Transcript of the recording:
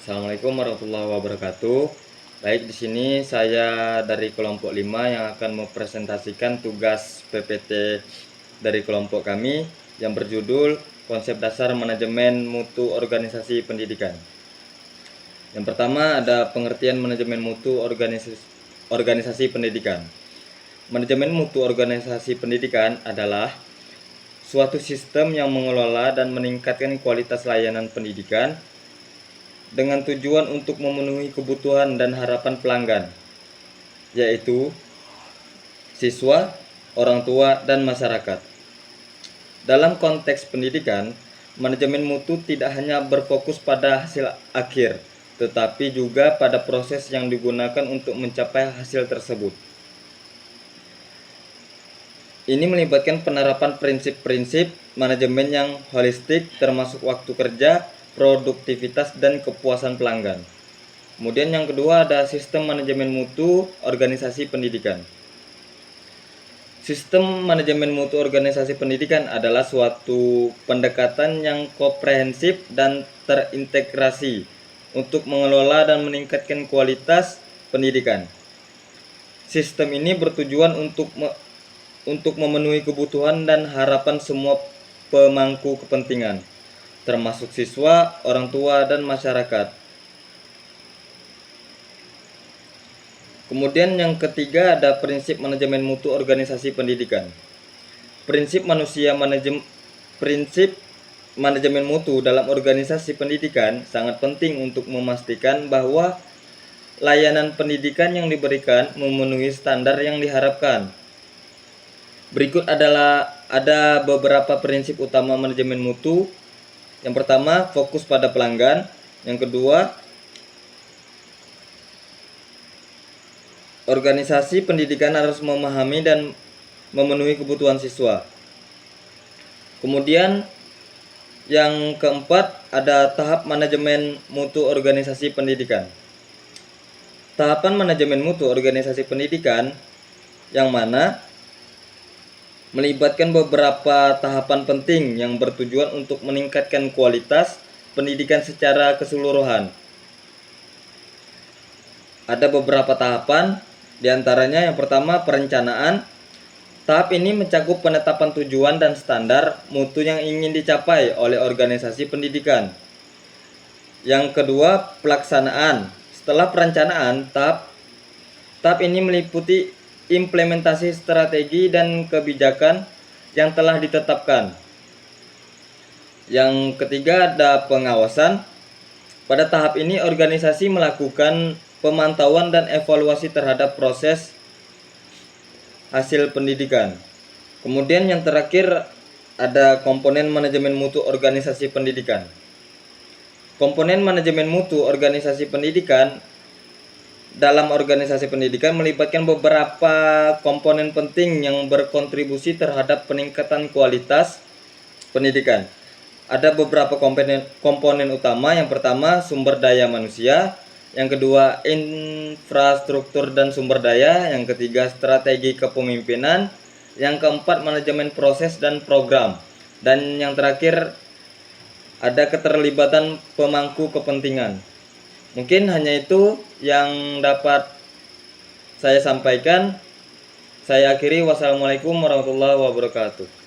Assalamualaikum warahmatullahi wabarakatuh. Baik, di sini saya dari kelompok 5 yang akan mempresentasikan tugas PPT dari kelompok kami yang berjudul Konsep Dasar Manajemen Mutu Organisasi Pendidikan. Yang pertama ada pengertian manajemen mutu organisasi pendidikan. Manajemen mutu organisasi pendidikan adalah suatu sistem yang mengelola dan meningkatkan kualitas layanan pendidikan dengan tujuan untuk memenuhi kebutuhan dan harapan pelanggan, yaitu siswa, orang tua, dan masyarakat. Dalam konteks pendidikan, manajemen mutu tidak hanya berfokus pada hasil akhir, tetapi juga pada proses yang digunakan untuk mencapai hasil tersebut. Ini melibatkan penerapan prinsip-prinsip manajemen yang holistik, termasuk waktu kerja, produktivitas, dan kepuasan pelanggan. Kemudian yang kedua ada sistem manajemen mutu organisasi pendidikan. Sistem manajemen mutu organisasi pendidikan adalah suatu pendekatan yang komprehensif dan terintegrasi untuk mengelola dan meningkatkan kualitas pendidikan. Sistem ini bertujuan untuk memenuhi kebutuhan dan harapan semua pemangku kepentingan, termasuk siswa, orang tua, dan masyarakat. Kemudian yang ketiga ada prinsip manajemen mutu organisasi pendidikan. Prinsip manajemen mutu dalam organisasi pendidikan sangat penting untuk memastikan bahwa layanan pendidikan yang diberikan memenuhi standar yang diharapkan. Berikut ada beberapa prinsip utama manajemen mutu. Yang pertama, fokus pada pelanggan. Yang kedua, organisasi pendidikan harus memahami dan memenuhi kebutuhan siswa. Kemudian yang keempat ada tahap manajemen mutu organisasi pendidikan. Tahapan manajemen mutu organisasi pendidikan yang mana melibatkan beberapa tahapan penting yang bertujuan untuk meningkatkan kualitas pendidikan secara keseluruhan. Ada beberapa tahapan, diantaranya yang pertama perencanaan. Tahap ini mencakup penetapan tujuan dan standar mutu yang ingin dicapai oleh organisasi pendidikan. Yang kedua, pelaksanaan. Setelah perencanaan, tahap ini meliputi implementasi strategi dan kebijakan yang telah ditetapkan. Yang ketiga ada pengawasan. Pada tahap ini organisasi melakukan pemantauan dan evaluasi terhadap proses hasil pendidikan. Kemudian yang terakhir ada komponen manajemen mutu organisasi pendidikan. Komponen manajemen mutu organisasi pendidikan dalam organisasi pendidikan melibatkan beberapa komponen penting yang berkontribusi terhadap peningkatan kualitas pendidikan. Ada beberapa komponen utama. Yang pertama, sumber daya manusia. Yang kedua, infrastruktur dan sumber daya. Yang ketiga, strategi kepemimpinan. Yang keempat, manajemen proses dan program. Dan yang terakhir, ada keterlibatan pemangku kepentingan. Mungkin hanya itu yang dapat saya sampaikan. Saya akhiri. Wassalamualaikum warahmatullahi wabarakatuh.